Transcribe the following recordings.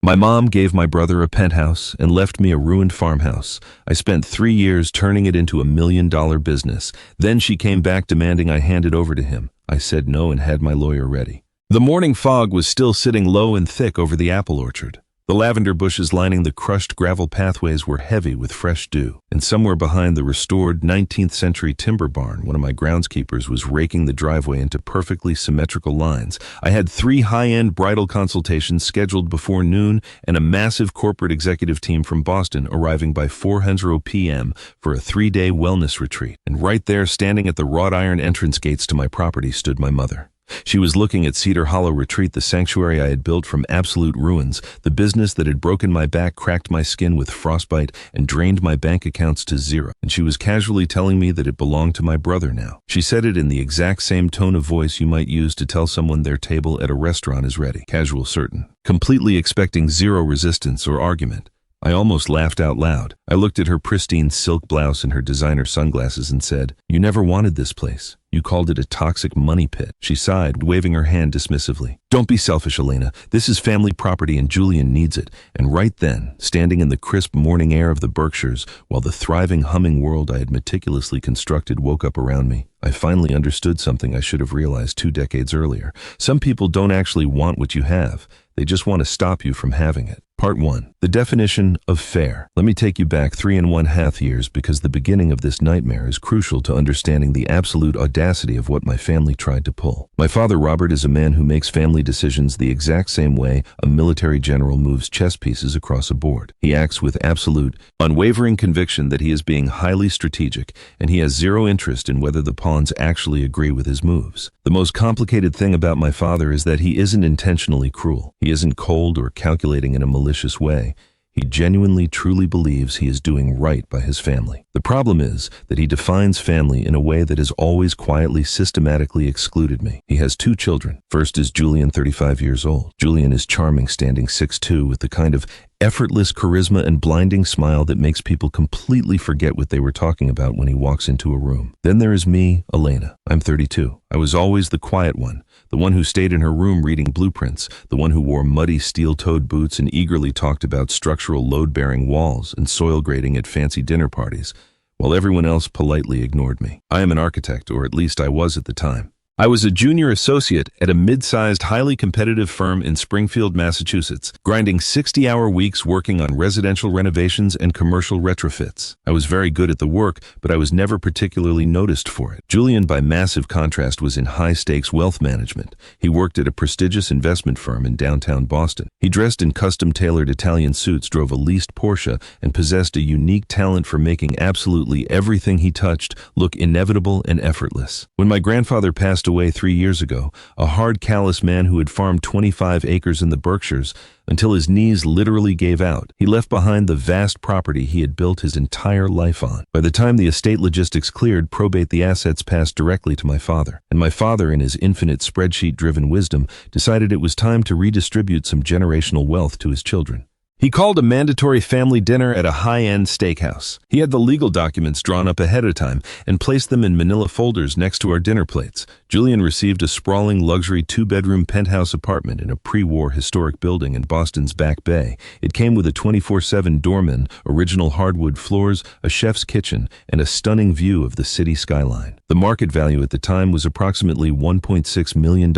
My mom gave my brother a penthouse and left me a ruined farmhouse. I spent 3 years turning it into $1 million business. Then she came back demanding I hand it over to him. I said no and had my lawyer ready. The morning fog was still sitting low and thick over the apple orchard. The lavender bushes lining the crushed gravel pathways were heavy with fresh dew, and somewhere behind the restored 19th century timber barn, one of my groundskeepers was raking the driveway into perfectly symmetrical lines. I had 3 high-end bridal consultations scheduled before noon and a massive corporate executive team from Boston arriving by 4:00 p.m. for a 3-day wellness retreat. And right there, standing at the wrought iron entrance gates to my property, stood my mother. She was looking at Cedar Hollow Retreat, the sanctuary I had built from absolute ruins, the business that had broken my back, cracked my skin with frostbite, and drained my bank accounts to zero. And she was casually telling me that it belonged to my brother now. She said it in the exact same tone of voice you might use to tell someone their table at a restaurant is ready. Casual, certain. Completely expecting zero resistance or argument. I almost laughed out loud. I looked at her pristine silk blouse and her designer sunglasses and said, "You never wanted this place. You called it a toxic money pit." She sighed, waving her hand dismissively. "Don't be selfish, Elena. This is family property and Julian needs it." And right then, standing in the crisp morning air of the Berkshires, while the thriving, humming world I had meticulously constructed woke up around me, I finally understood something I should have realized 2 decades earlier. Some people don't actually want what you have. They just want to stop you from having it. Part 1. The definition of fair. Let me take you back 3½ years because the beginning of this nightmare is crucial to understanding the absolute audacity of what my family tried to pull. My father, Robert, is a man who makes family decisions the exact same way a military general moves chess pieces across a board. He acts with absolute, unwavering conviction that he is being highly strategic, and he has zero interest in whether the pawns actually agree with his moves. The most complicated thing about my father is that he isn't intentionally cruel. He isn't cold or calculating in a malicious way. He genuinely, truly believes he is doing right by his family. The problem is that he defines family in a way that has always quietly, systematically excluded me. He has 2 children. First is Julian, 35 years old. Julian is charming, standing 6'2", with the kind of effortless charisma and blinding smile that makes people completely forget what they were talking about when he walks into a room. Then there is me, Elena. I'm 32. I was always the quiet one, the one who stayed in her room reading blueprints, the one who wore muddy steel-toed boots and eagerly talked about structural load-bearing walls and soil grading at fancy dinner parties, while everyone else politely ignored me. I am an architect, or at least I was at the time. I was a junior associate at a mid-sized, highly competitive firm in Springfield, Massachusetts, grinding 60-hour weeks working on residential renovations and commercial retrofits. I was very good at the work, but I was never particularly noticed for it. Julian, by massive contrast, was in high-stakes wealth management. He worked at a prestigious investment firm in downtown Boston. He dressed in custom-tailored Italian suits, drove a leased Porsche, and possessed a unique talent for making absolutely everything he touched look inevitable and effortless. When my grandfather passed away 3 years ago, a hard, callous man who had farmed 25 acres in the Berkshires until his knees literally gave out, he left behind the vast property he had built his entire life on. By the time the estate logistics cleared, probate, the assets passed directly to my father. And my father, in his infinite spreadsheet-driven wisdom, decided it was time to redistribute some generational wealth to his children. He called a mandatory family dinner at a high-end steakhouse. He had the legal documents drawn up ahead of time and placed them in manila folders next to our dinner plates. Julian received a sprawling luxury 2-bedroom penthouse apartment in a pre-war historic building in Boston's Back Bay. It came with a 24/7 doorman, original hardwood floors, a chef's kitchen, and a stunning view of the city skyline. The market value at the time was approximately $1.6 million.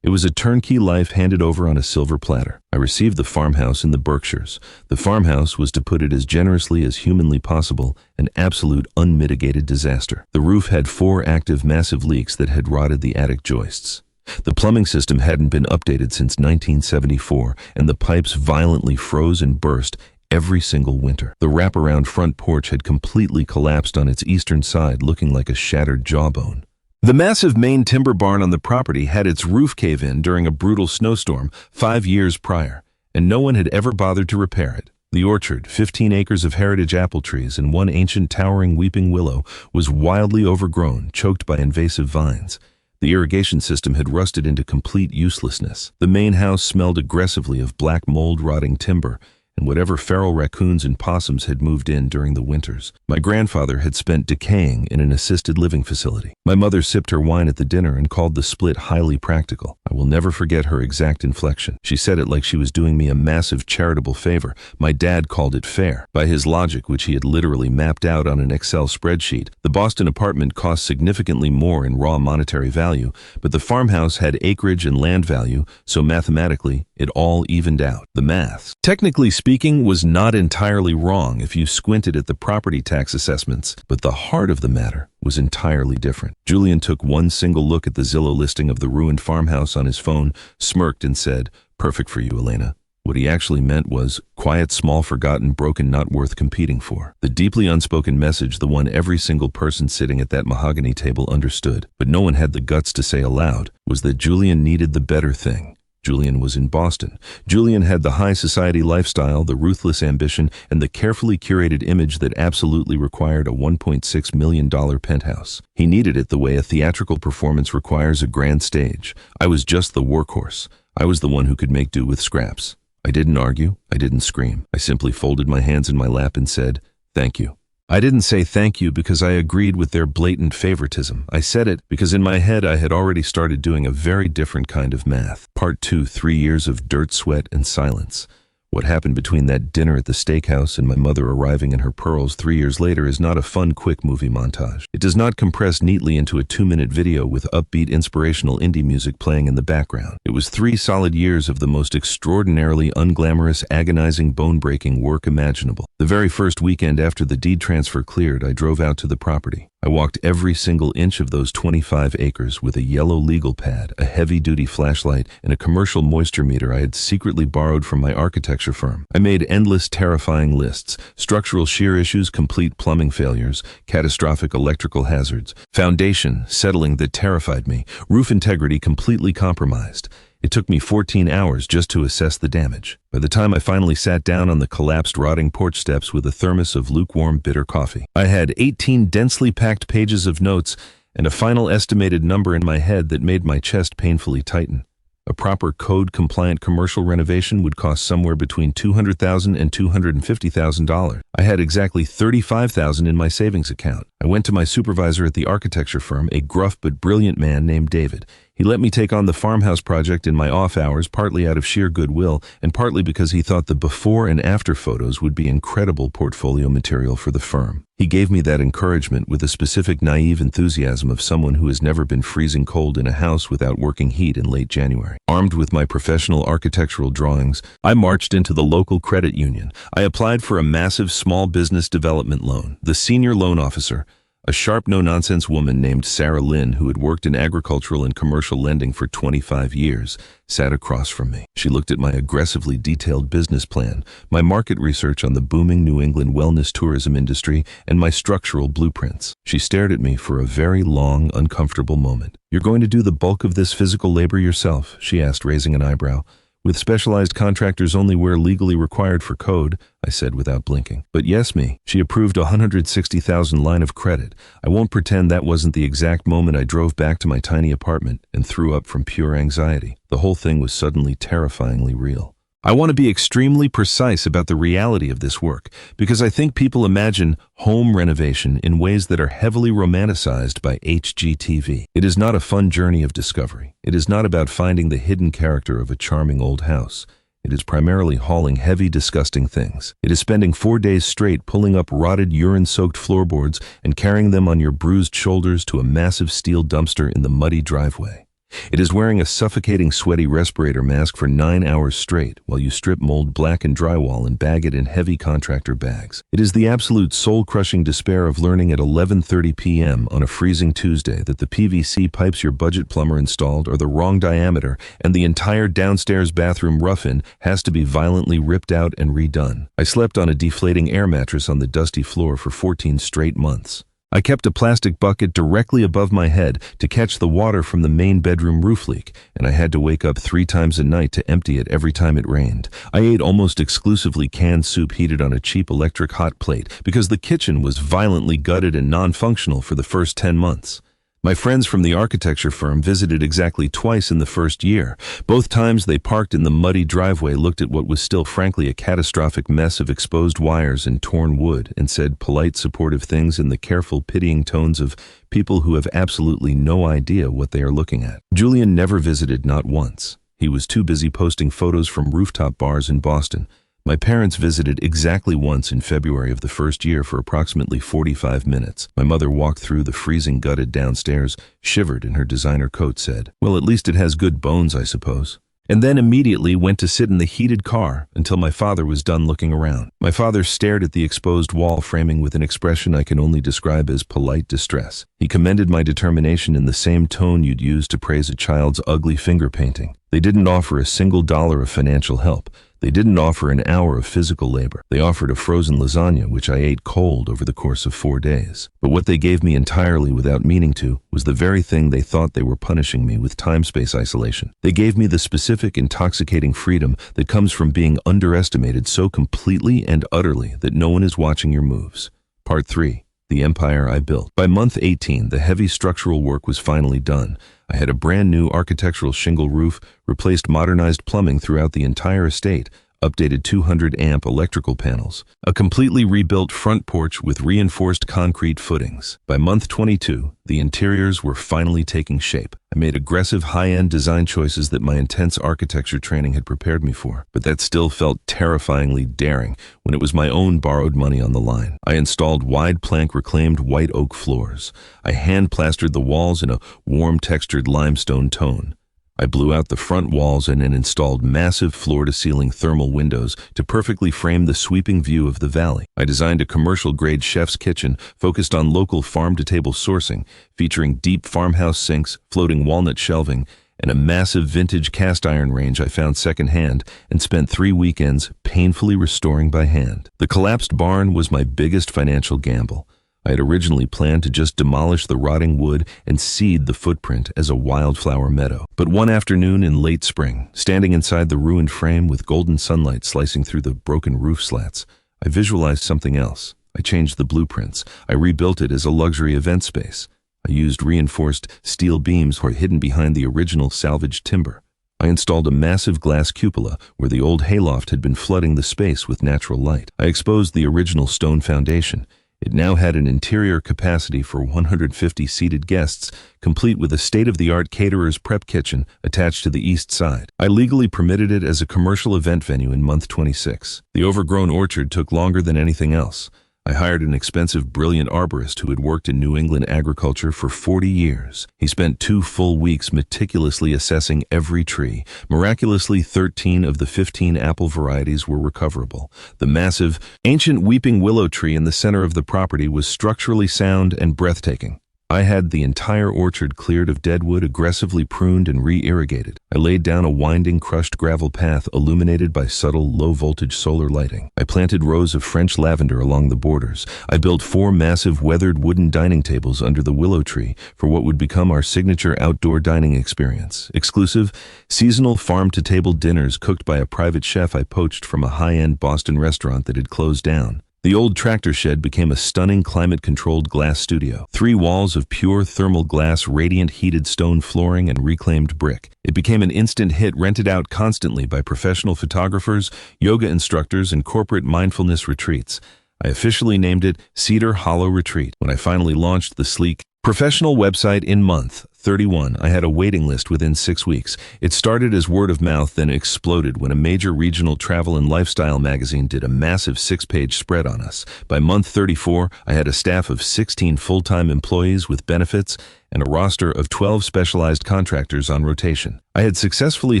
It was a turnkey life handed over on a silver platter. I received the farmhouse in the Berkshires. The farmhouse was, to put it as generously as humanly possible, an absolute unmitigated disaster. The roof had 4 active massive leaks that had rotted the attic joists. The plumbing system hadn't been updated since 1974, and the pipes violently froze and burst every single winter. The wraparound front porch had completely collapsed on its eastern side, looking like a shattered jawbone. The massive main timber barn on the property had its roof cave in during a brutal snowstorm 5 years prior, and no one had ever bothered to repair it. The orchard, 15 acres of heritage apple trees and 1 ancient towering weeping willow, was wildly overgrown, choked by invasive vines. The irrigation system had rusted into complete uselessness. The main house smelled aggressively of black mold, rotting timber, and whatever feral raccoons and possums had moved in during the winters. My grandfather had spent decaying in an assisted living facility. My mother sipped her wine at the dinner and called the split highly practical. I will never forget her exact inflection. She said it like she was doing me a massive charitable favor. My dad called it fair. By his logic, which he had literally mapped out on an Excel spreadsheet, the Boston apartment cost significantly more in raw monetary value, but the farmhouse had acreage and land value, so mathematically, it all evened out. The math, technically speaking, was not entirely wrong if you squinted at the property tax assessments, but the heart of the matter was entirely different. Julian took one single look at the Zillow listing of the ruined farmhouse on his phone, smirked and said, "Perfect for you, Elena." What he actually meant was, quiet, small, forgotten, broken, not worth competing for. The deeply unspoken message, the one every single person sitting at that mahogany table understood, but no one had the guts to say aloud, was that Julian needed the better thing. Julian was in Boston. Julian had the high society lifestyle, the ruthless ambition, and the carefully curated image that absolutely required a $1.6 million penthouse. He needed it the way a theatrical performance requires a grand stage. I was just the workhorse. I was the one who could make do with scraps. I didn't argue. I didn't scream. I simply folded my hands in my lap and said, "Thank you." I didn't say thank you because I agreed with their blatant favoritism. I said it because in my head I had already started doing a very different kind of math. Part 2, 3 years of dirt, sweat, and silence. What happened between that dinner at the steakhouse and my mother arriving in her pearls 3 years later is not a fun, quick movie montage. It does not compress neatly into a 2-minute video with upbeat, inspirational indie music playing in the background. It was 3 solid years of the most extraordinarily unglamorous, agonizing, bone-breaking work imaginable. The very first weekend after the deed transfer cleared, I drove out to the property. I walked every single inch of those 25 acres with a yellow legal pad, a heavy-duty flashlight, and a commercial moisture meter I had secretly borrowed from my architecture firm. I made endless, terrifying lists: structural shear issues, complete plumbing failures, catastrophic electrical hazards, foundation settling that terrified me, roof integrity completely compromised. It took me 14 hours just to assess the damage. By the time I finally sat down on the collapsed, rotting porch steps with a thermos of lukewarm, bitter coffee, I had 18 densely packed pages of notes and a final estimated number in my head that made my chest painfully tighten. A proper code-compliant commercial renovation would cost somewhere between $200,000 and $250,000. I had exactly $35,000 in my savings account. I went to my supervisor at the architecture firm, a gruff but brilliant man named David. He let me take on the farmhouse project in my off hours, partly out of sheer goodwill, and partly because he thought the before and after photos would be incredible portfolio material for the firm. He gave me that encouragement with a specific naive enthusiasm of someone who has never been freezing cold in a house without working heat in late January. Armed with my professional architectural drawings, I marched into the local credit union. I applied for a massive small business development loan. The senior loan officer, a sharp, no-nonsense woman named Sarah Lynn, who had worked in agricultural and commercial lending for 25 years, sat across from me. She looked at my aggressively detailed business plan, my market research on the booming New England wellness tourism industry, and my structural blueprints. She stared at me for a very long, uncomfortable moment. "You're going to do the bulk of this physical labor yourself?" she asked, raising an eyebrow. "With specialized contractors only where legally required for code," I said without blinking. "But yes, me." She approved a $160,000 line of credit. I won't pretend that wasn't the exact moment I drove back to my tiny apartment and threw up from pure anxiety. The whole thing was suddenly terrifyingly real. I want to be extremely precise about the reality of this work, because I think people imagine home renovation in ways that are heavily romanticized by HGTV. It is not a fun journey of discovery. It is not about finding the hidden character of a charming old house. It is primarily hauling heavy, disgusting things. It is spending 4 days straight pulling up rotted, urine-soaked floorboards and carrying them on your bruised shoulders to a massive steel dumpster in the muddy driveway. It is wearing a suffocating, sweaty respirator mask for 9 hours straight while you strip mold, blacken drywall, and bag it in heavy contractor bags. It is the absolute soul-crushing despair of learning at 11:30 p.m. on a freezing Tuesday that the PVC pipes your budget plumber installed are the wrong diameter and the entire downstairs bathroom rough-in has to be violently ripped out and redone. I slept on a deflating air mattress on the dusty floor for 14 straight months. I kept a plastic bucket directly above my head to catch the water from the main bedroom roof leak, and I had to wake up 3 times a night to empty it every time it rained. I ate almost exclusively canned soup heated on a cheap electric hot plate because the kitchen was violently gutted and non-functional for the first 10 months. My friends from the architecture firm visited exactly twice in the first year. Both times they parked in the muddy driveway, looked at what was still frankly a catastrophic mess of exposed wires and torn wood, and said polite, supportive things in the careful, pitying tones of people who have absolutely no idea what they are looking at. Julian never visited, not once. He was too busy posting photos from rooftop bars in Boston. My parents visited exactly once in February of the first year for approximately 45 minutes. My mother walked through the freezing gutted downstairs, shivered in her designer coat, said, "Well, at least it has good bones, I suppose," and then immediately went to sit in the heated car until my father was done looking around. My father stared at the exposed wall framing with an expression I can only describe as polite distress. He commended my determination in the same tone you'd use to praise a child's ugly finger painting. They didn't offer a single dollar of financial help. They didn't offer an hour of physical labor. They offered a frozen lasagna, which I ate cold over the course of 4 days. But what they gave me entirely without meaning to was the very thing they thought they were punishing me with: time-space isolation. They gave me the specific, intoxicating freedom that comes from being underestimated so completely and utterly that no one is watching your moves. Part 3. The Empire I Built. By month 18, the heavy structural work was finally done. I had a brand new architectural shingle roof, replaced modernized plumbing throughout the entire estate, updated 200-amp electrical panels, a completely rebuilt front porch with reinforced concrete footings. By month 22, the interiors were finally taking shape. I made aggressive high-end design choices that my intense architecture training had prepared me for, but that still felt terrifyingly daring when it was my own borrowed money on the line. I installed wide plank reclaimed white oak floors. I hand-plastered the walls in a warm textured limestone tone. I blew out the front walls and installed massive floor-to-ceiling thermal windows to perfectly frame the sweeping view of the valley. I designed a commercial-grade chef's kitchen focused on local farm-to-table sourcing, featuring deep farmhouse sinks, floating walnut shelving, and a massive vintage cast-iron range I found secondhand and spent 3 weekends painfully restoring by hand. The collapsed barn was my biggest financial gamble. I had originally planned to just demolish the rotting wood and seed the footprint as a wildflower meadow. But one afternoon in late spring, standing inside the ruined frame with golden sunlight slicing through the broken roof slats, I visualized something else. I changed the blueprints. I rebuilt it as a luxury event space. I used reinforced steel beams hidden behind the original salvaged timber. I installed a massive glass cupola where the old hayloft had been flooding the space with natural light. I exposed the original stone foundation. It now had an interior capacity for 150 seated guests, complete with a state-of-the-art caterer's prep kitchen attached to the east side. I legally permitted it as a commercial event venue in month 26. The overgrown orchard took longer than anything else. I hired an expensive, brilliant arborist who had worked in New England agriculture for 40 years. He spent 2 full weeks meticulously assessing every tree. Miraculously, 13 of the 15 apple varieties were recoverable. The massive, ancient weeping willow tree in the center of the property was structurally sound and breathtaking. I had the entire orchard cleared of deadwood, aggressively pruned and re-irrigated. I laid down a winding, crushed gravel path illuminated by subtle, low-voltage solar lighting. I planted rows of French lavender along the borders. I built 4 massive weathered wooden dining tables under the willow tree for what would become our signature outdoor dining experience. Exclusive, seasonal farm-to-table dinners cooked by a private chef I poached from a high-end Boston restaurant that had closed down. The old tractor shed became a stunning climate-controlled glass studio. 3 walls of pure thermal glass, radiant heated stone flooring, and reclaimed brick. It became an instant hit, rented out constantly by professional photographers, yoga instructors, and corporate mindfulness retreats. I officially named it Cedar Hollow Retreat. When I finally launched the sleek, professional website in month 31, I had a waiting list within 6 weeks. It started as word of mouth, then exploded when a major regional travel and lifestyle magazine did a massive 6-page spread on us. By month 34, I had a staff of 16 full-time employees with benefits and a roster of 12 specialized contractors on rotation. I had successfully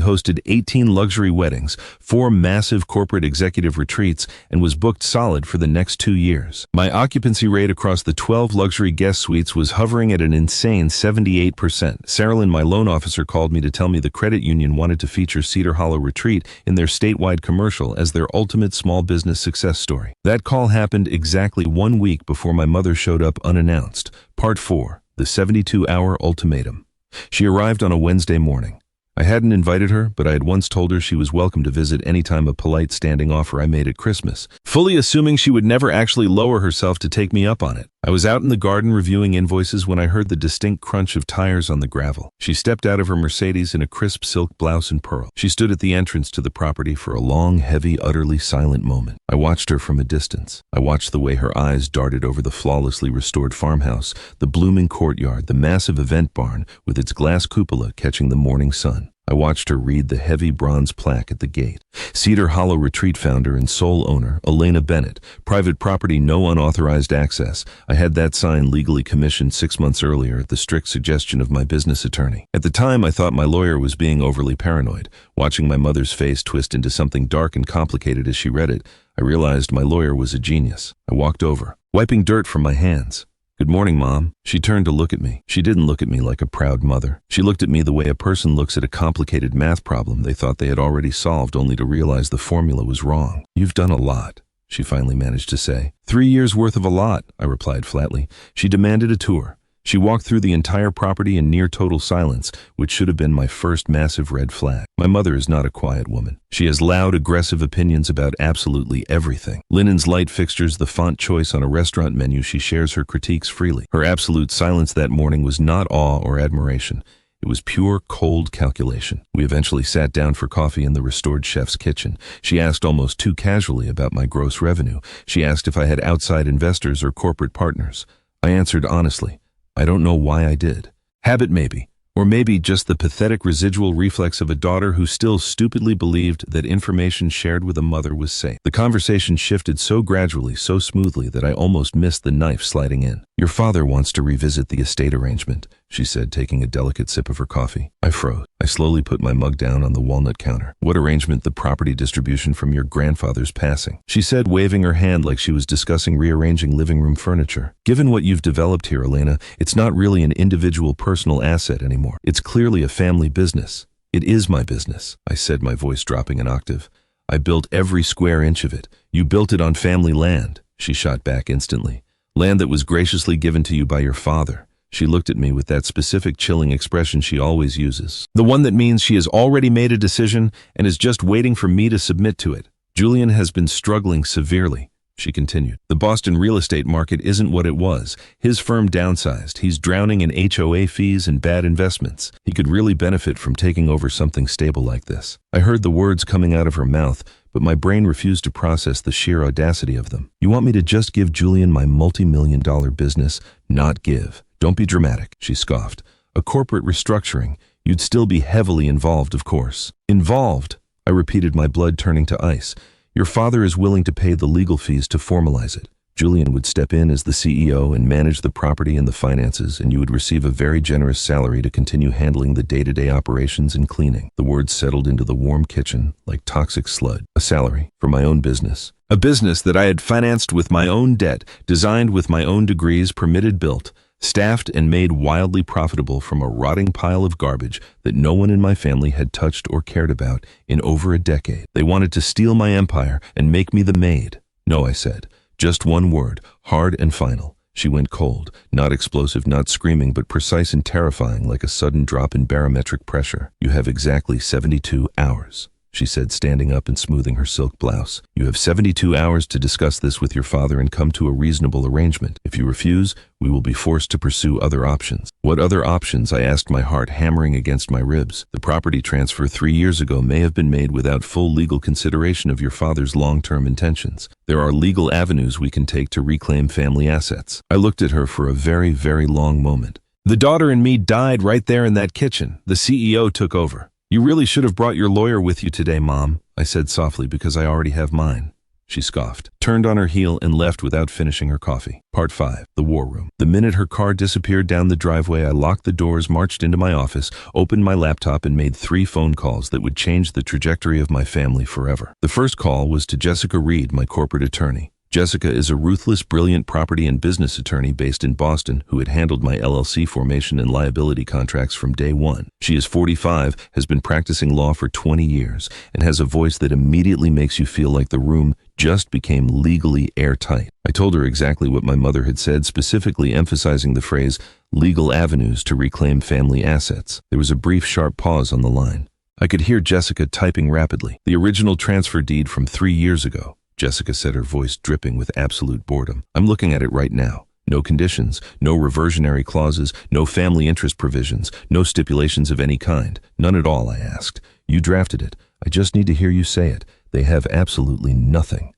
hosted 18 luxury weddings, 4 massive corporate executive retreats, and was booked solid for the next 2 years. My occupancy rate across the 12 luxury guest suites was hovering at an insane 78%. Saralyn, my loan officer, called me to tell me the credit union wanted to feature Cedar Hollow Retreat in their statewide commercial as their ultimate small business success story. That call happened exactly 1 week before my mother showed up unannounced. Part 4. The 72-hour ultimatum. She arrived on a Wednesday morning. I hadn't invited her, but I had once told her she was welcome to visit anytime a polite standing offer I made at Christmas. fully assuming she would never actually lower herself to take me up on it. I was out in the garden reviewing invoices when I heard the distinct crunch of tires on the gravel. She stepped out of her Mercedes in a crisp silk blouse and pearl. She stood at the entrance to the property for a long, heavy, utterly silent moment. I watched her from a distance. I watched the way her eyes darted over the flawlessly restored farmhouse, the blooming courtyard, the massive event barn with its glass cupola catching the morning sun. I watched her read the heavy bronze plaque at the gate. Cedar Hollow Retreat founder and sole owner, Elena Bennett. Private property, no unauthorized access. I had that sign legally commissioned 6 months earlier at the strict suggestion of my business attorney. At the time, I thought my lawyer was being overly paranoid. Watching my mother's face twist into something dark and complicated as she read it, I realized my lawyer was a genius. I walked over, wiping dirt from my hands. "Good morning, Mom." She turned to look at me. She didn't look at me like a proud mother. She looked at me the way a person looks at a complicated math problem they thought they had already solved only to realize the formula was wrong. "You've done a lot," she finally managed to say. 3 years worth of a lot," I replied flatly. She demanded a tour. She walked through the entire property in near total silence, which should have been my first massive red flag. My mother is not a quiet woman. She has loud, aggressive opinions about absolutely everything. Linen's light fixtures, the font choice on a restaurant menu, she shares her critiques freely. Her absolute silence that morning was not awe or admiration. It was pure, cold calculation. We eventually sat down for coffee in the restored chef's kitchen. She asked almost too casually about my gross revenue. She asked if I had outside investors or corporate partners. I answered honestly. I don't know why I did. Habit maybe, or maybe just the pathetic residual reflex of a daughter who still stupidly believed that information shared with a mother was safe. The conversation shifted so gradually, so smoothly that I almost missed the knife sliding in. "Your father wants to revisit the estate arrangement," she said, taking a delicate sip of her coffee. I froze. I slowly put my mug down on the walnut counter. "What arrangement? The property distribution from your grandfather's passing," she said, waving her hand like she was discussing rearranging living room furniture. "Given what you've developed here, Elena, it's not really an individual personal asset anymore. It's clearly a family business." "It is my business," I said, my voice dropping an octave. "I built every square inch of it. You built it on family land," she shot back instantly. "Land that was graciously given to you by your father." She looked at me with that specific chilling expression she always uses. The one that means she has already made a decision and is just waiting for me to submit to it. "Julian has been struggling severely," she continued. "The Boston real estate market isn't what it was. His firm downsized. He's drowning in HOA fees and bad investments. He could really benefit from taking over something stable like this." I heard the words coming out of her mouth, but my brain refused to process the sheer audacity of them. "You want me to just give Julian my multi-million-dollar business, not give? Don't be dramatic," she scoffed. "A corporate restructuring. You'd still be heavily involved, of course." "Involved?" I repeated, my blood turning to ice. "Your father is willing to pay the legal fees to formalize it. Julian would step in as the CEO and manage the property and the finances, and you would receive a very generous salary to continue handling the day-to-day operations and cleaning." The words settled into the warm kitchen like toxic slud. A salary for my own business. A business that I had financed with my own debt, designed with my own degrees, permitted, built, staffed and made wildly profitable from a rotting pile of garbage that no one in my family had touched or cared about in over a decade. They wanted to steal my empire and make me the maid. "No," I said. Just one word, hard and final. She went cold, not explosive, not screaming, but precise and terrifying, like a sudden drop in barometric pressure. "You have exactly 72 hours. She said, standing up and smoothing her silk blouse. "You have 72 hours to discuss this with your father and come to a reasonable arrangement. If you refuse, we will be forced to pursue other options." "What other options?" I asked, my heart hammering against my ribs. "The property transfer 3 years ago may have been made without full legal consideration of your father's long-term intentions. There are legal avenues we can take to reclaim family assets." I looked at her for a very, very long moment. "The daughter in me died right there in that kitchen. The CEO took over." "You really should have brought your lawyer with you today, Mom," I said softly, "because I already have mine." She scoffed, turned on her heel, and left without finishing her coffee. Part 5. The War Room. The minute her car disappeared down the driveway, I locked the doors, marched into my office, opened my laptop, and made 3 phone calls that would change the trajectory of my family forever. The first call was to Jessica Reed, my corporate attorney. Jessica is a ruthless, brilliant property and business attorney based in Boston who had handled my LLC formation and liability contracts from day one. She is 45, has been practicing law for 20 years, and has a voice that immediately makes you feel like the room just became legally airtight. I told her exactly what my mother had said, specifically emphasizing the phrase, legal avenues to reclaim family assets. There was a brief, sharp pause on the line. I could hear Jessica typing rapidly. "The original transfer deed from 3 years ago. Jessica said, her voice dripping with absolute boredom. I'm looking at it right now. No conditions, no reversionary clauses, no family interest provisions, no stipulations of any kind. None at all, I asked. You drafted it. I just need to hear you say it. They have absolutely nothing,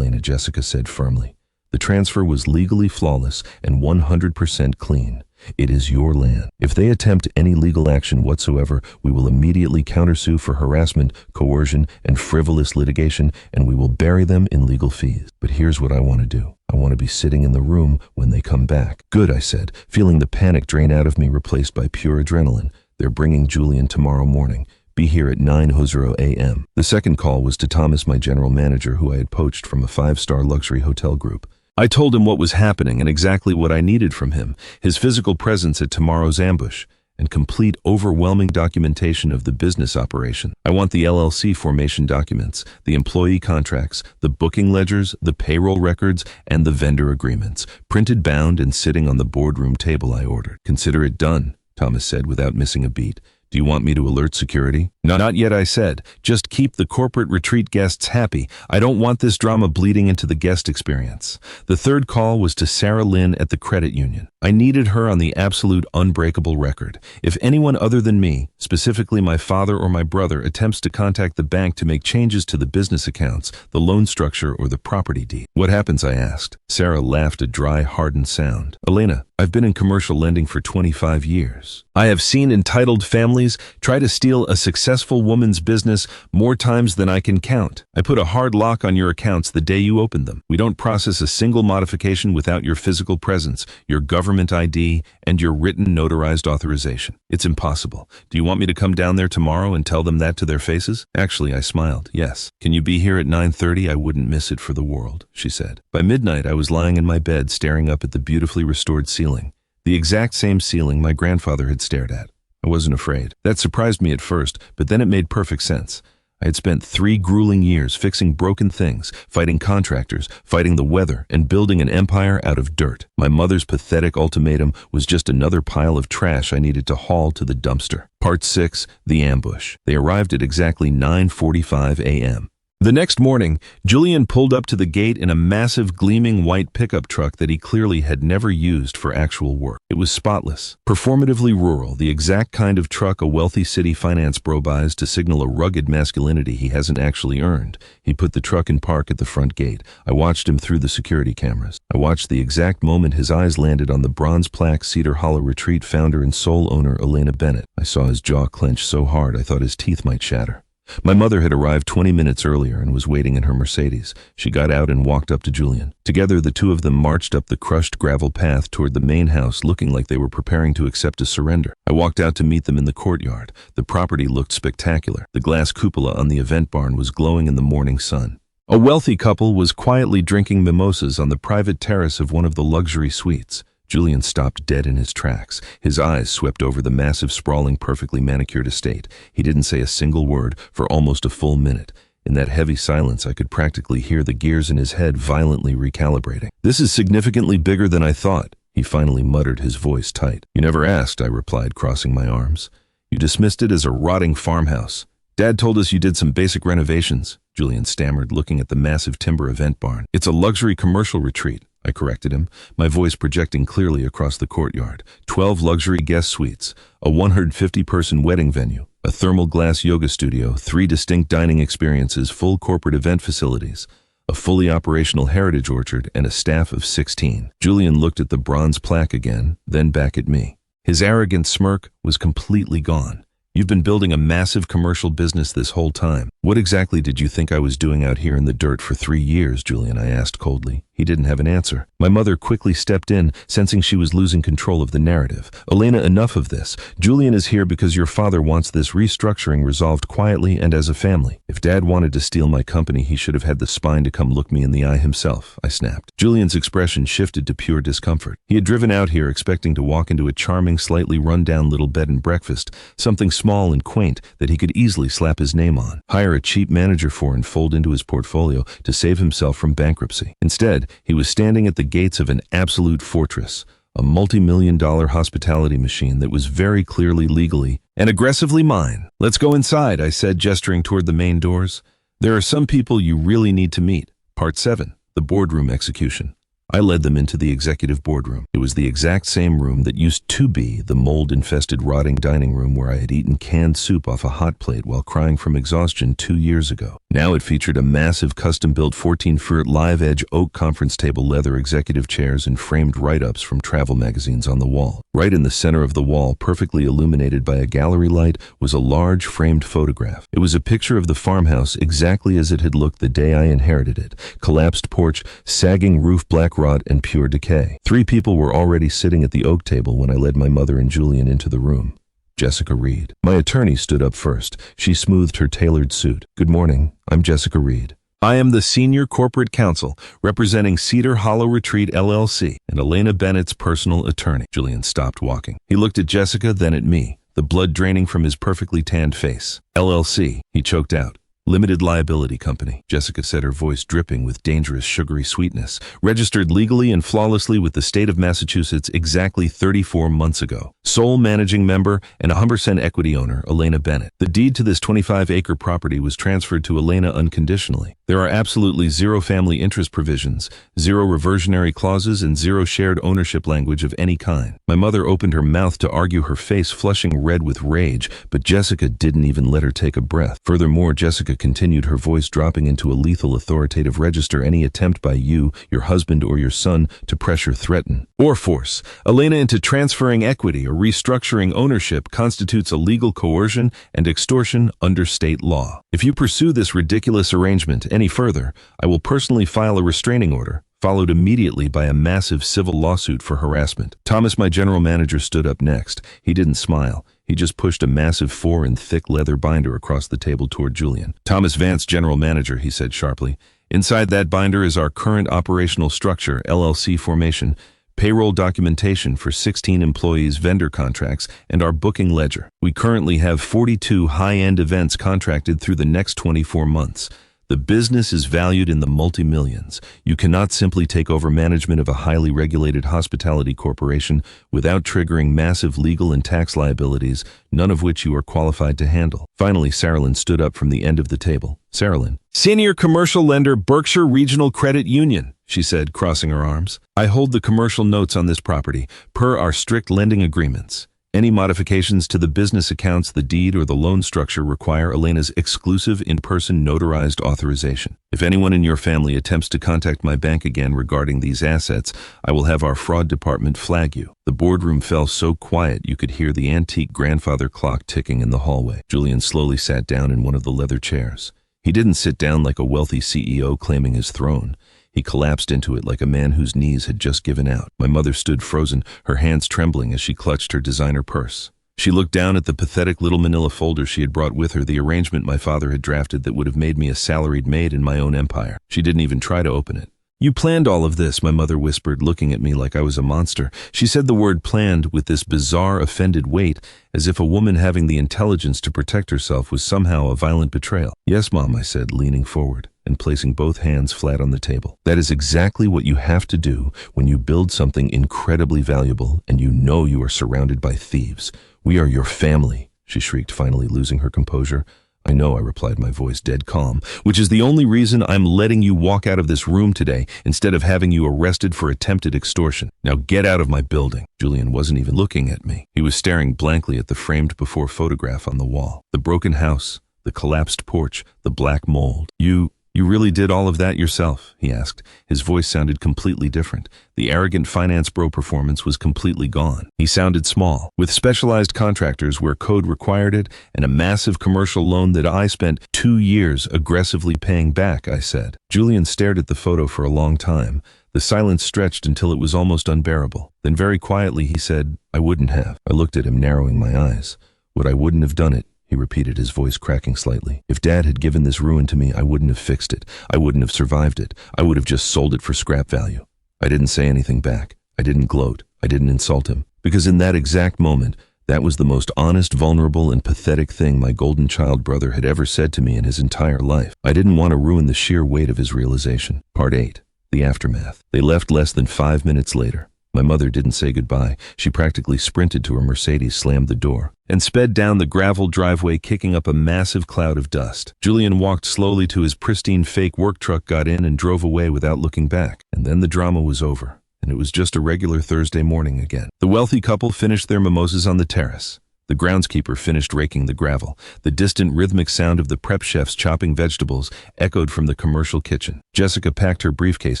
Jessica said firmly. The transfer was legally flawless and 100% clean. It is your land. If they attempt any legal action whatsoever, we will immediately countersue for harassment, coercion, and frivolous litigation, and we will bury them in legal fees. But here's what I want to do. I want to be sitting in the room when they come back. Good, I said, feeling the panic drain out of me replaced by pure adrenaline. They're bringing Julian tomorrow morning. Be here at 9:00 a.m. The second call was to Thomas, my general manager, who I had poached from a 5-star luxury hotel group. I told him what was happening and exactly what I needed from him, his physical presence at tomorrow's ambush, and complete overwhelming documentation of the business operation. I want the LLC formation documents, the employee contracts, the booking ledgers, the payroll records, and the vendor agreements, printed, bound, and sitting on the boardroom table, I ordered. Consider it done, Thomas said without missing a beat. Do you want me to alert security? Not yet, I said. Just keep the corporate retreat guests happy. I don't want this drama bleeding into the guest experience. The third call was to Sarah Lynn at the credit union. I needed her on the absolute unbreakable record. If anyone other than me, specifically my father or my brother, attempts to contact the bank to make changes to the business accounts, the loan structure, or the property deed. What happens, I asked. Sarah laughed a dry, hardened sound. Elena, I've been in commercial lending for 25 years. I have seen entitled families try to steal a successful woman's business more times than I can count. I put a hard lock on your accounts the day you open them. We don't process a single modification without your physical presence, your government ID, and your written notarized authorization. It's impossible. Do you want me to come down there tomorrow and tell them that to their faces? Actually, I smiled. Yes. Can you be here at 9:30? I wouldn't miss it for the world, she said. By midnight, I was lying in my bed staring up at the beautifully restored ceiling. The exact same ceiling my grandfather had stared at. I wasn't afraid. That surprised me at first, but then it made perfect sense. I had spent 3 grueling years fixing broken things, fighting contractors, fighting the weather, and building an empire out of dirt. My mother's pathetic ultimatum was just another pile of trash I needed to haul to the dumpster. Part 6, The Ambush. They arrived at exactly 9:45 a.m. The next morning, Julian pulled up to the gate in a massive gleaming white pickup truck that he clearly had never used for actual work. It was spotless, performatively rural, the exact kind of truck a wealthy city finance bro buys to signal a rugged masculinity he hasn't actually earned. He put the truck in park at the front gate. I watched him through the security cameras. I watched the exact moment his eyes landed on the bronze plaque Cedar Hollow Retreat founder and sole owner Elena Bennett. I saw his jaw clench so hard I thought his teeth might shatter. My mother had arrived 20 minutes earlier and was waiting in her Mercedes. She got out and walked up to Julian. Together, the two of them marched up the crushed gravel path toward the main house, looking like they were preparing to accept a surrender. I walked out to meet them in the courtyard. The property looked spectacular. The glass cupola on the event barn was glowing in the morning sun. A wealthy couple was quietly drinking mimosas on the private terrace of one of the luxury suites. Julian stopped dead in his tracks. His eyes swept over the massive, sprawling, perfectly manicured estate. He didn't say a single word for almost a full minute. In that heavy silence, I could practically hear the gears in his head violently recalibrating. "This is significantly bigger than I thought," he finally muttered, his voice tight. "You never asked," I replied, crossing my arms. "You dismissed it as a rotting farmhouse. Dad told us you did some basic renovations," Julian stammered, looking at the massive timber event barn. "It's a luxury commercial retreat," I corrected him, my voice projecting clearly across the courtyard. 12 luxury guest suites, a 150-person wedding venue, a thermal glass yoga studio, 3 distinct dining experiences, full corporate event facilities, a fully operational heritage orchard, and a staff of 16. Julian looked at the bronze plaque again, then back at me. His arrogant smirk was completely gone. "You've been building a massive commercial business this whole time. What exactly did you think I was doing out here in the dirt for 3 years, Julian?" I asked coldly. He didn't have an answer. My mother quickly stepped in, sensing she was losing control of the narrative. "Elena, enough of this. Julian is here because your father wants this restructuring resolved quietly and as a family. If Dad wanted to steal my company, he should have had the spine to come look me in the eye himself," I snapped. Julian's expression shifted to pure discomfort. He had driven out here expecting to walk into a charming, slightly run-down little bed and breakfast, something small and quaint that he could easily slap his name on, hire a cheap manager for, and fold into his portfolio to save himself from bankruptcy. Instead, he was standing at the gates of an absolute fortress, a multi-million-dollar hospitality machine that was very clearly legally and aggressively mine. "Let's go inside," I said, gesturing toward the main doors. "There are some people you really need to meet. Part 7. The Boardroom Execution. I led them into the executive boardroom. It was the exact same room that used to be the mold-infested, rotting dining room where I had eaten canned soup off a hot plate while crying from exhaustion 2 years ago. Now it featured a massive custom-built 14-foot live-edge oak conference table, leather executive chairs, and framed write-ups from travel magazines on the wall. Right in the center of the wall, perfectly illuminated by a gallery light, was a large framed photograph. It was a picture of the farmhouse exactly as it had looked the day I inherited it. Collapsed porch, sagging roof, black rot, and pure decay. 3 people were already sitting at the oak table when I led my mother and Julian into the room. Jessica Reed. My attorney stood up first. She smoothed her tailored suit. Good morning. I'm Jessica Reed. I am the senior corporate counsel representing Cedar Hollow Retreat LLC and Elena Bennett's personal attorney. Julian stopped walking. He looked at Jessica, then at me, the blood draining from his perfectly tanned face. LLC, he choked out. Limited Liability Company, Jessica said, her voice dripping with dangerous sugary sweetness. Registered legally and flawlessly with the state of Massachusetts exactly 34 months ago. Sole managing member and 100% equity owner, Elena Bennett. The deed to this 25-acre property was transferred to Elena unconditionally. There are absolutely 0 family interest provisions, 0 reversionary clauses, and 0 shared ownership language of any kind. My mother opened her mouth to argue, her face flushing red with rage, but Jessica didn't even let her take a breath. Furthermore, Jessica continued, her voice dropping into a lethal authoritative register, any attempt by you, your husband, or your son to pressure, threaten, or force Elena into transferring equity or restructuring ownership constitutes illegal coercion and extortion under state law. If you pursue this ridiculous arrangement any further, I will personally file a restraining order, followed immediately by a massive civil lawsuit for harassment. Thomas, my general manager, stood up next. He didn't smile. He just pushed a massive 4-inch thick leather binder across the table toward Julian. Thomas Vance, general manager, he said sharply. Inside that binder is our current operational structure, LLC formation, payroll documentation for 16 employees, vendor contracts, and our booking ledger. We currently have 42 high-end events contracted through the next 24 months. The business is valued in the multi-millions. You cannot simply take over management of a highly regulated hospitality corporation without triggering massive legal and tax liabilities, none of which you are qualified to handle. Finally, Saralyn stood up from the end of the table. Saralyn. Senior commercial lender, Berkshire Regional Credit Union, she said, crossing her arms. I hold the commercial notes on this property, per our strict lending agreements. Any modifications to the business accounts, the deed, or the loan structure require Elena's exclusive in-person notarized authorization. If anyone in your family attempts to contact my bank again regarding these assets, I will have our fraud department flag you. The boardroom fell so quiet you could hear the antique grandfather clock ticking in the hallway. Julian slowly sat down in one of the leather chairs. He didn't sit down like a wealthy CEO claiming his throne. He collapsed into it like a man whose knees had just given out. My mother stood frozen, her hands trembling as she clutched her designer purse. She looked down at the pathetic little manila folder she had brought with her, the arrangement my father had drafted that would have made me a salaried maid in my own empire. She didn't even try to open it. You planned all of this, my mother whispered, looking at me like I was a monster. She said the word planned with this bizarre, offended weight, as if a woman having the intelligence to protect herself was somehow a violent betrayal. Yes, Mom, I said, leaning forward and placing both hands flat on the table. That is exactly what you have to do when you build something incredibly valuable and you know you are surrounded by thieves. We are your family, she shrieked, finally losing her composure. I know, I replied, my voice dead calm, which is the only reason I'm letting you walk out of this room today instead of having you arrested for attempted extortion. Now get out of my building. Julian wasn't even looking at me. He was staring blankly at the framed before photograph on the wall. The broken house, the collapsed porch, the black mold. You really did all of that yourself? He asked. His voice sounded completely different. The arrogant finance bro performance was completely gone. He sounded small, with specialized contractors where code required it and a massive commercial loan that I spent 2 years aggressively paying back, I said. Julian stared at the photo for a long time. The silence stretched until it was almost unbearable. Then very quietly he said, I wouldn't have. I looked at him, narrowing my eyes. What I wouldn't have done it, he repeated, his voice cracking slightly. If Dad had given this ruin to me, I wouldn't have fixed it. I wouldn't have survived it. I would have just sold it for scrap value. I didn't say anything back. I didn't gloat. I didn't insult him. Because in that exact moment, that was the most honest, vulnerable, and pathetic thing my golden child brother had ever said to me in his entire life. I didn't want to ruin the sheer weight of his realization. Part 8. The Aftermath. They left less than 5 minutes later. My mother didn't say goodbye. She practically sprinted to her Mercedes, slammed the door, and sped down the gravel driveway, kicking up a massive cloud of dust. Julian walked slowly to his pristine fake work truck, got in, and drove away without looking back. And then the drama was over, and it was just a regular Thursday morning again. The wealthy couple finished their mimosas on the terrace. The groundskeeper finished raking the gravel. The distant rhythmic sound of the prep chefs chopping vegetables echoed from the commercial kitchen. Jessica packed her briefcase,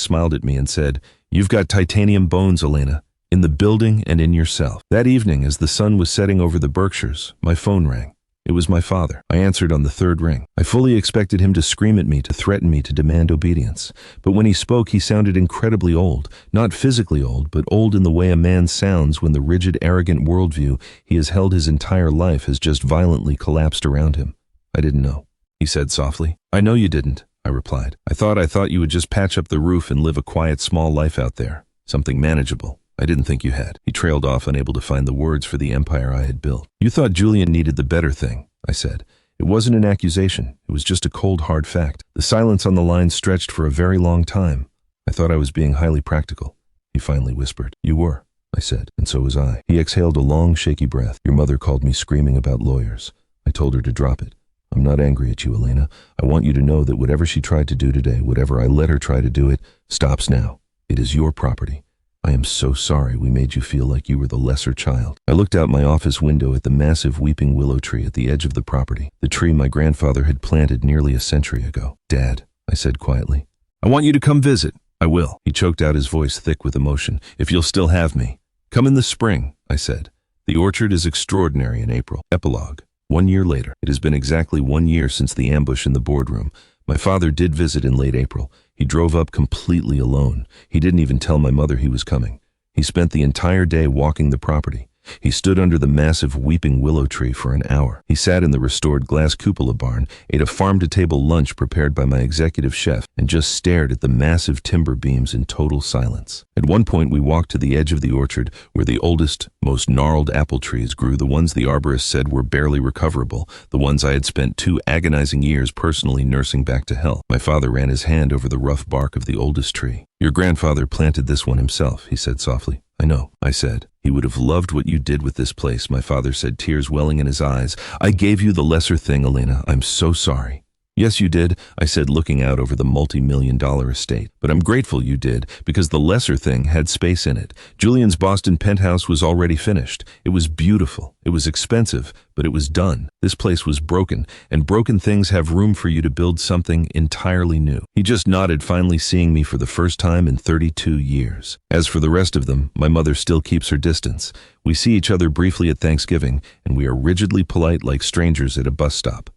smiled at me, and said, "You've got titanium bones, Elena, in the building and in yourself." That evening, as the sun was setting over the Berkshires, my phone rang. It was my father. I answered on the third ring. I fully expected him to scream at me, to threaten me, to demand obedience. But when he spoke, he sounded incredibly old. Not physically old, but old in the way a man sounds when the rigid, arrogant worldview he has held his entire life has just violently collapsed around him. "I didn't know," he said softly. "I know you didn't," I replied. I thought you would just patch up the roof and live a quiet, small life out there. Something manageable. I didn't think you had." He trailed off, unable to find the words for the empire I had built. "You thought Julian needed the better thing," I said. It wasn't an accusation. It was just a cold, hard fact. The silence on the line stretched for a very long time. I thought I was being highly practical. He finally whispered. "You were," I said, "and so was I." He exhaled a long, shaky breath. "Your mother called me screaming about lawyers. I told her to drop it. I'm not angry at you, Elena. I want you to know that whatever she tried to do today, whatever I let her try to do, it stops now. It is your property. I am so sorry we made you feel like you were the lesser child." I looked out my office window at the massive weeping willow tree at the edge of the property, the tree my grandfather had planted nearly a century ago. "Dad," I said quietly, "I want you to come visit." "I will." He choked out, his voice thick with emotion. "If you'll still have me." "Come in the spring," I said. "The orchard is extraordinary in April." Epilogue. 1 year later. It has been exactly 1 year since the ambush in the boardroom. My father did visit in late April. He drove up completely alone. He didn't even tell my mother he was coming. He spent the entire day walking the property. He stood under the massive weeping willow tree for an hour. He sat in the restored glass cupola barn, ate a farm-to-table lunch prepared by my executive chef, and just stared at the massive timber beams in total silence. At one point, we walked to the edge of the orchard where the oldest, most gnarled apple trees grew, the ones the arborist said were barely recoverable, the ones I had spent 2 agonizing years personally nursing back to health. My father ran his hand over the rough bark of the oldest tree. "Your grandfather planted this one himself," he said softly. "I know," I said. "He would have loved what you did with this place," my father said, tears welling in his eyes. "I gave you the lesser thing, Elena. I'm so sorry." "Yes, you did," I said, looking out over the multi-million-dollar estate. "But I'm grateful you did, because the lesser thing had space in it. Julian's Boston penthouse was already finished. It was beautiful. It was expensive, but it was done. This place was broken, and broken things have room for you to build something entirely new." He just nodded, finally seeing me for the first time in 32 years. As for the rest of them, my mother still keeps her distance. We see each other briefly at Thanksgiving, and we are rigidly polite like strangers at a bus stop.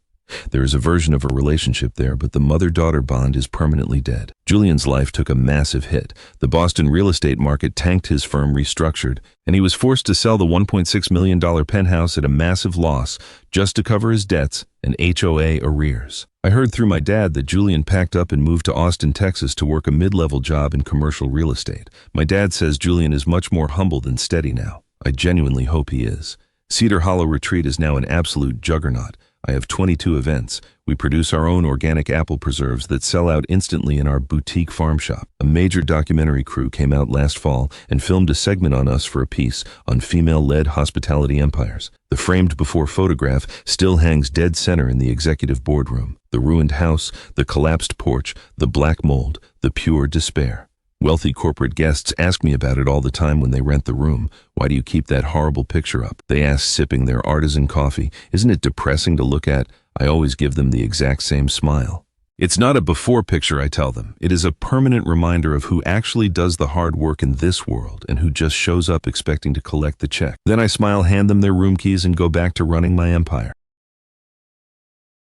There is a version of a relationship there, but the mother-daughter bond is permanently dead. Julian's life took a massive hit. The Boston real estate market tanked, his firm restructured, and he was forced to sell the $1.6 million penthouse at a massive loss just to cover his debts and HOA arrears. I heard through my dad that Julian packed up and moved to Austin, Texas to work a mid-level job in commercial real estate. My dad says Julian is much more humble than steady now. I genuinely hope he is. Cedar Hollow Retreat is now an absolute juggernaut. I have 22 events. We produce our own organic apple preserves that sell out instantly in our boutique farm shop. A major documentary crew came out last fall and filmed a segment on us for a piece on female-led hospitality empires. The framed before photograph still hangs dead center in the executive boardroom. The ruined house, the collapsed porch, the black mold, the pure despair. Wealthy corporate guests ask me about it all the time when they rent the room. "Why do you keep that horrible picture up?" they ask, sipping their artisan coffee. "Isn't it depressing to look at?" I always give them the exact same smile. "It's not a before picture," I tell them. "It is a permanent reminder of who actually does the hard work in this world and who just shows up expecting to collect the check." Then I smile, hand them their room keys, and go back to running my empire.